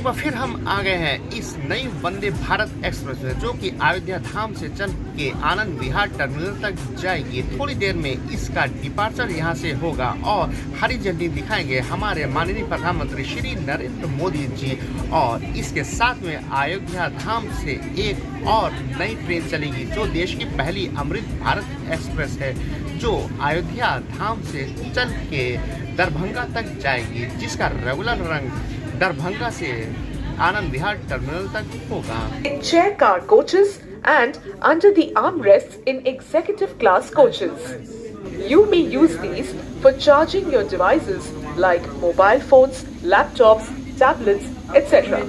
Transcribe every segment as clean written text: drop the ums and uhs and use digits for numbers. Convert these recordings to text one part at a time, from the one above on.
बार फिर हम आ गए हैं इस नई वंदे भारत एक्सप्रेस में, जो कि अयोध्या धाम से चल के आनंद विहार टर्मिनल तक जाएगी। थोड़ी देर में इसका डिपार्चर यहां से होगा और हरी झंडी दिखाएंगे हमारे माननीय प्रधानमंत्री श्री नरेंद्र मोदी जी। और इसके साथ में अयोध्या धाम से एक और नई ट्रेन चलेगी, जो देश की पहली अमृत भारत एक्सप्रेस है, जो अयोध्या धाम से चल के दरभंगा तक जाएगी, जिसका रेगुलर रंग दरभंगा से आनंद विहार टर्मिनल तक होगा। Chair car coaches and under the armrests in executive class coaches. You may use these for charging your devices like mobile phones, laptops, tablets, etc.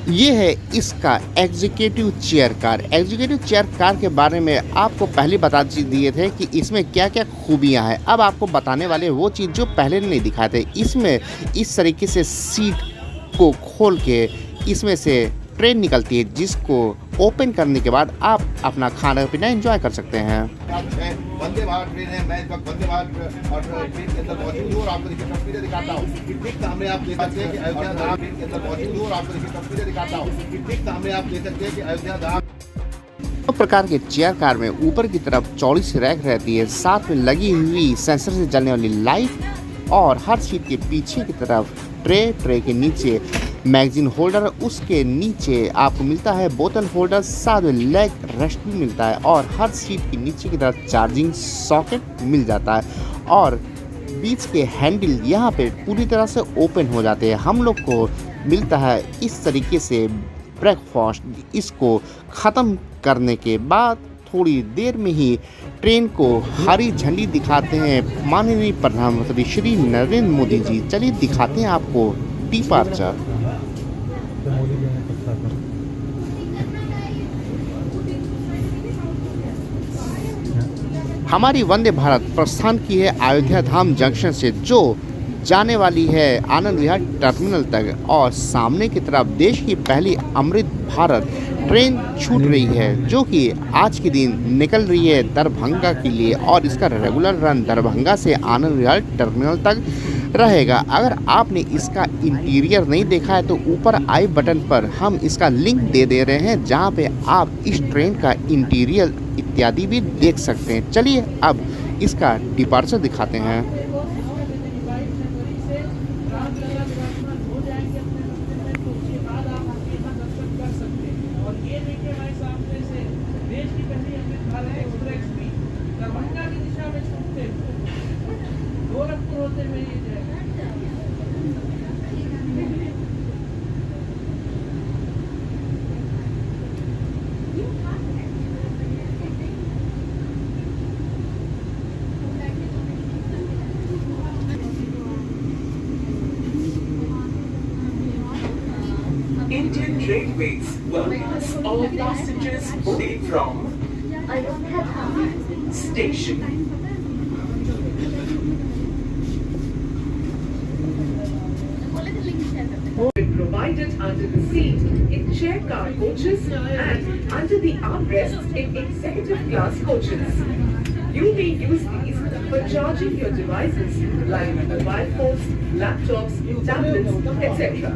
ये है इसका executive chair car. Executive chair car के बारे में आपको पहले बता दिए थे कि इसमें क्या क्या खूबियां हैं। अब आपको बताने वाले वो चीज़ जो पहले नहीं दिखाए थे। इसमें इस तरीके से सीट को खोल के इसमें से ट्रेन निकलती है, जिसको ओपन करने के बाद आप अपना खाना पीना एंजॉय कर सकते हैं। वंदे भारत ट्रेन है। मैं इस वक्त वंदे भारत और ट्रेन के अंदर मौजूद हूँ और आपको देखिए तस्वीरें दिखाता हूँ। ठीक सामने आप देख सकते हैं कि अयोध्या धाम ट्रेन के अंदर मौजूद हूँ और आपको देखिए तस्वीरें दिखाता हूँ। ठीक सामने आप देख सकते हैं कि अयोध्या धाम। दो प्रकार के चेयर कार में ऊपर की तरफ चौड़ी सी रैक रहती है, साथ में लगी हुई सेंसर से जलने वाली लाइट, और हर सीट के पीछे की तरफ ट्रे के नीचे मैगजीन होल्डर, उसके नीचे आपको मिलता है बोतल होल्डर, साथ में लेग रेस्ट भी मिलता है, और हर सीट के नीचे की तरफ चार्जिंग सॉकेट मिल जाता है, और बीच के हैंडल यहाँ पे पूरी तरह से ओपन हो जाते हैं। हम लोग को मिलता है इस तरीके से ब्रेकफास्ट। इसको ख़त्म करने के बाद थोड़ी देर में ही ट्रेन को हरी झंडी दिखाते हैं माननीय प्रधानमंत्री श्री नरेंद्र मोदी जी। चलिए दिखाते हैं आपको डिपार्चर। हमारी वंदे भारत प्रस्थान की है अयोध्या धाम जंक्शन से, जो जाने वाली है आनंद विहार टर्मिनल तक, और सामने की तरफ देश की पहली अमृत भारत ट्रेन छूट रही है, जो कि आज के दिन निकल रही है दरभंगा के लिए, और इसका रेगुलर रन दरभंगा से आनंद विहार टर्मिनल तक रहेगा। अगर आपने इसका इंटीरियर नहीं देखा है तो ऊपर आई बटन पर हम इसका लिंक दे रहे हैं, जहां पे आप इस ट्रेन का इंटीरियर इत्यादि भी देख सकते हैं। चलिए अब इसका डिपार्चर दिखाते हैं। Indian Railways welcomes all passengers boarding from station. Provided under the seat in chair car coaches and under the armrests in executive class coaches. You may use these for charging your devices like mobile phones, laptops, tablets, etc.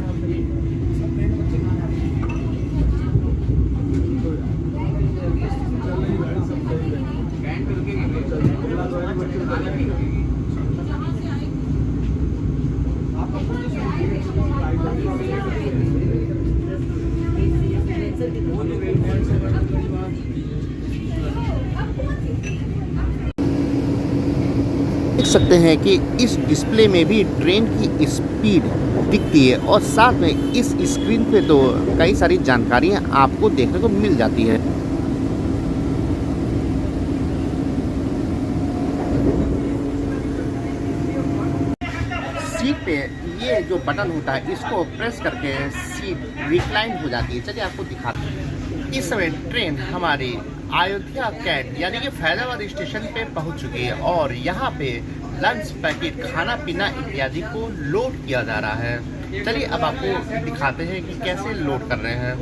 देख सकते हैं कि इस display में भी train की speed दिखती है, और साथ में इस स्क्रीन पे तो कई सारी जानकारियां आपको देखने को मिल जाती है। सीट पे ये जो बटन होता है, इसको प्रेस करके सीट रिक्लाइन हो जाती है। चलिए आपको दिखाते हैं। इस समय ट्रेन हमारी अयोध्या कैंट यानी कि फैजाबाद स्टेशन पे पहुंच चुकी है, और यहाँ पे लंच पैकेट, खाना पीना इत्यादि को लोड किया जा रहा है। चलिए अब आपको दिखाते हैं कि कैसे लोड कर रहे हैं।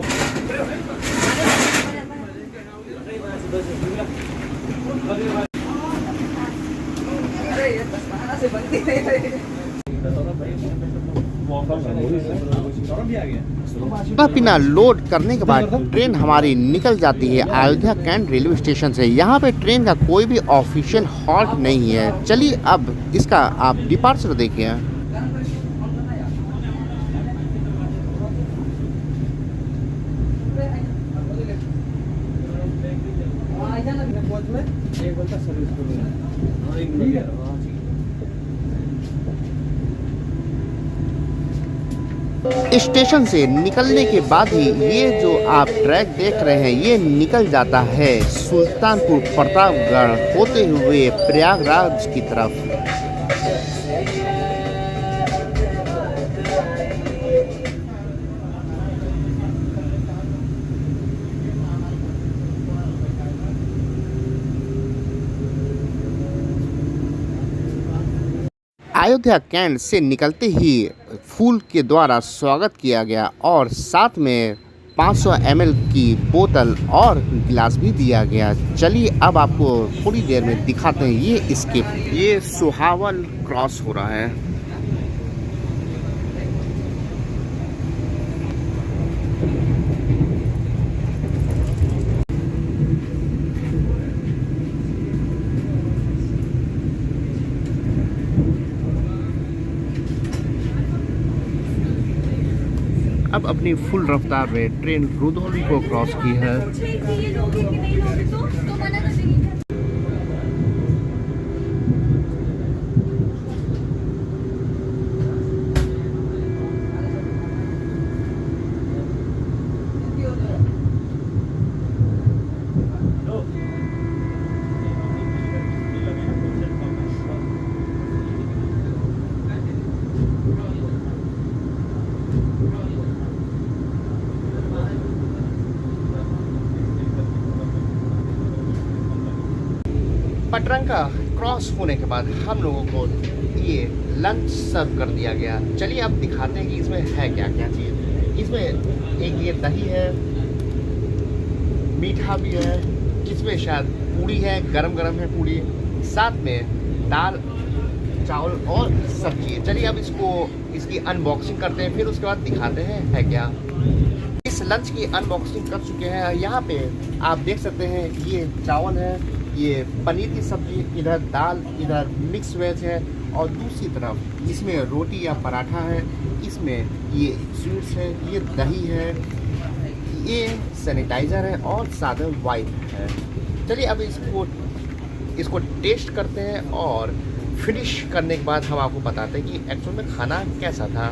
खाना पीना लोड करने के बाद ट्रेन हमारी निकल जाती है अयोध्या कैंट रेलवे स्टेशन से। यहाँ पे ट्रेन का कोई भी ऑफिशियल हॉल्ट नहीं है। चलिए अब इसका आप डिपार्चर देखिए। स्टेशन से निकलने के बाद ही ये जो आप ट्रैक देख रहे हैं ये निकल जाता है सुल्तानपुर प्रतापगढ़ होते हुए प्रयागराज की तरफ। अयोध्या कैंट से निकलते ही फूल के द्वारा स्वागत किया गया और साथ में 500 ml की बोतल और गिलास भी दिया गया। चलिए अब आपको थोड़ी देर में दिखाते हैं ये स्किप। ये सुहावल क्रॉस हो रहा है। अब अपनी फुल रफ्तार में ट्रेन रुधौली को क्रॉस की है। पटरंगा क्रॉस होने के बाद हम लोगों को ये लंच सर्व कर दिया गया। चलिए अब दिखाते हैं कि इसमें है क्या क्या चीज़। इसमें एक ये दही है, मीठा भी है, इसमें शायद पूड़ी है, गरम गरम है पूड़ी, साथ में दाल चावल और सब्जी है। चलिए अब इसकी अनबॉक्सिंग करते हैं, फिर उसके बाद दिखाते हैं है क्या। इस लंच की अनबॉक्सिंग कर चुके हैं। यहाँ पे आप देख सकते हैं ये चावल है, ये पनीर की सब्जी, इधर दाल, इधर मिक्स वेज है और दूसरी तरफ इसमें रोटी या पराठा है, इसमें ये स्वीट्स है, ये दही है, ये सैनिटाइज़र है और साथ में वाइप है। चलिए अब इसको टेस्ट करते हैं और फिनिश करने के बाद हम आपको बताते हैं कि एक्चुअल में खाना कैसा था।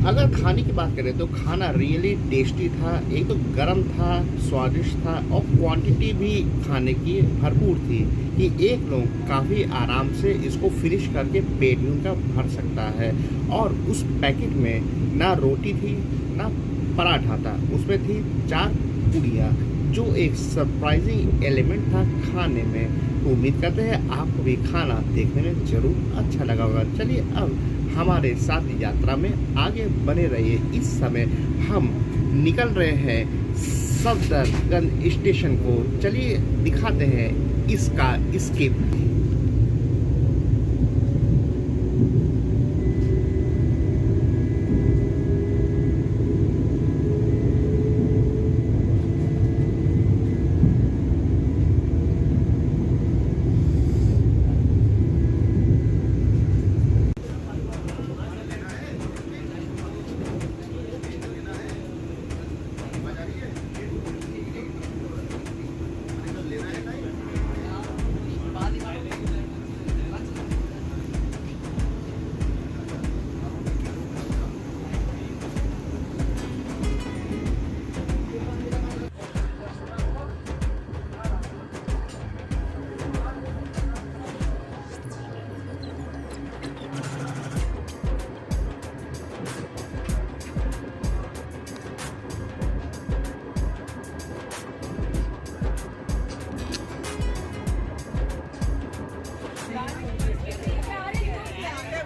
अगर खाने की बात करें तो खाना रियली टेस्टी था। एक तो गर्म था, स्वादिष्ट था और क्वांटिटी भी खाने की भरपूर थी कि एक लोग काफ़ी आराम से इसको फिनिश करके पेट भी उनका भर सकता है। और उस पैकेट में ना रोटी थी ना पराठा था, उसमें थी 4 पूड़ियाँ, जो एक सरप्राइजिंग एलिमेंट था खाने में। तो उम्मीद करते हैं आपको भी खाना देखने में ज़रूर अच्छा लगा होगा। चलिए अब हमारे साथ यात्रा में आगे बने रहिए। इस समय हम निकल रहे हैं सफदरगंज स्टेशन को। चलिए दिखाते हैं इसका स्किप।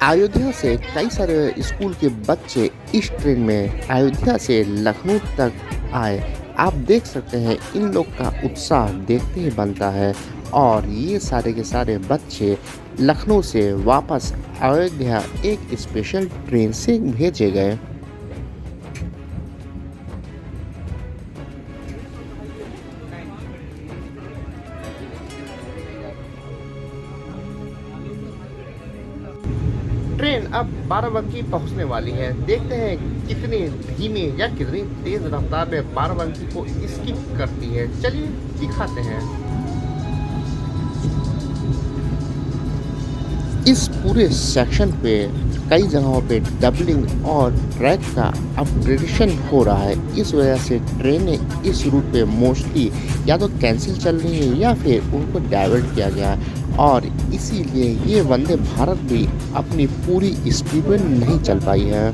अयोध्या से कई सारे स्कूल के बच्चे इस ट्रेन में अयोध्या से लखनऊ तक आए। आप देख सकते हैं इन लोग का उत्साह देखते ही बनता है। और ये सारे के सारे बच्चे लखनऊ से वापस अयोध्या एक स्पेशल ट्रेन से भेजे गए। ट्रेन अब बाराबंकी पहुंचने वाली है। देखते हैं कितनी धीमी या कितनी तेज रफ्तार में बाराबंकी को स्किप करती है। चलिए दिखाते हैं। इस पूरे सेक्शन पे कई जगहों पे डबलिंग और ट्रैक का अपग्रेडेशन हो रहा है। इस वजह से ट्रेनें इस रूट पे मोस्टली या तो कैंसिल चल रही है या फिर उनको डाइवर्ट किया गया है और इसीलिए ये वंदे भारत भी अपनी पूरी स्पीड में नहीं चल पाई है।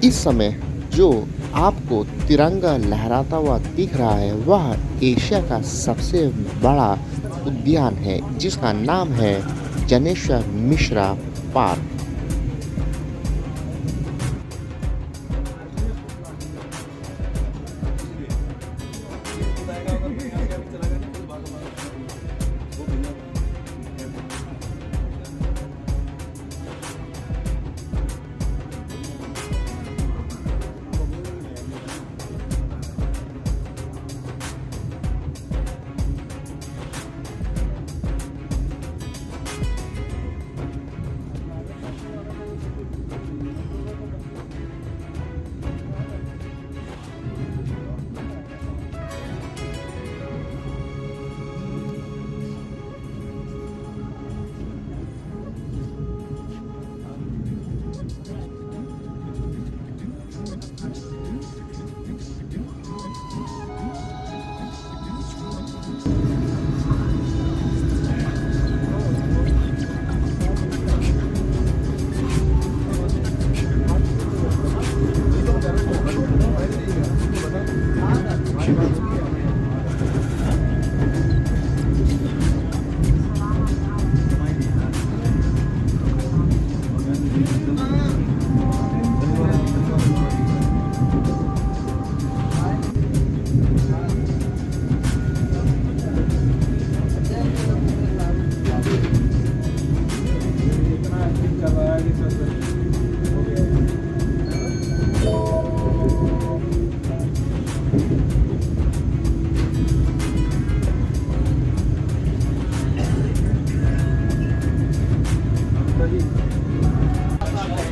इस समय जो आपको तिरंगा लहराता हुआ दिख रहा है वह एशिया का सबसे बड़ा उद्यान है जिसका नाम है जनेश्वर मिश्रा पार्क।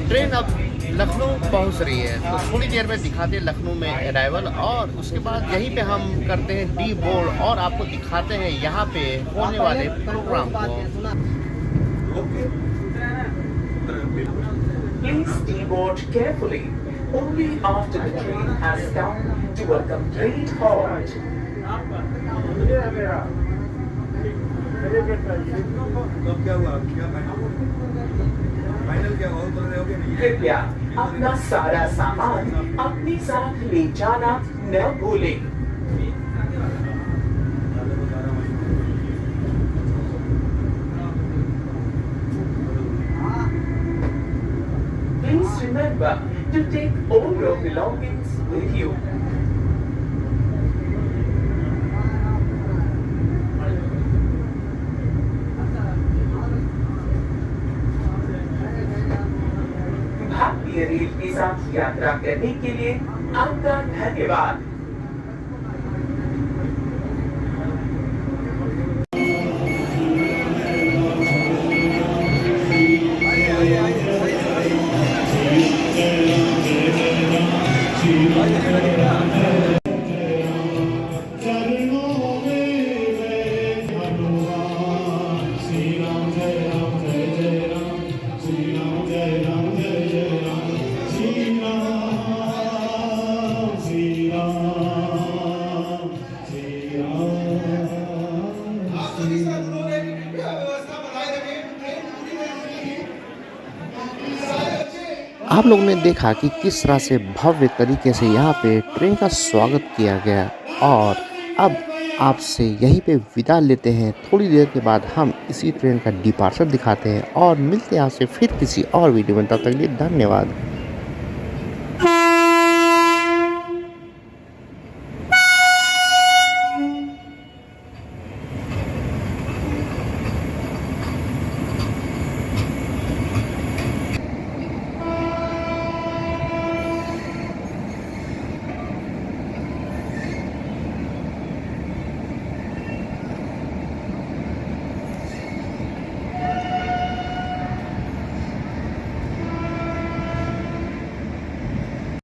ट्रेन अब लखनऊ पहुंच रही है तो थोड़ी देर में दिखाते हैं लखनऊ में अराइवल और उसके बाद यहीं पे हम करते हैं डी बोर्ड और आपको दिखाते हैं यहाँ पे होने वाले प्रोग्राम को। Please deboard carefully. Only after the train has come to a complete halt. कृपया अपना सारा सामान अपने साथ ले जाना न भूलें। to take all your belongings with you. भारतीय रेल के साथ यात्रा करने के लिए आपका धन्यवाद। आप लोगों ने देखा कि किस तरह से भव्य तरीके से यहाँ पे ट्रेन का स्वागत किया गया और अब आपसे यहीं पे विदा लेते हैं। थोड़ी देर के बाद हम इसी ट्रेन का डिपार्चर दिखाते हैं और मिलते हैं आपसे फिर किसी और वीडियो में। तब तक के लिए धन्यवाद।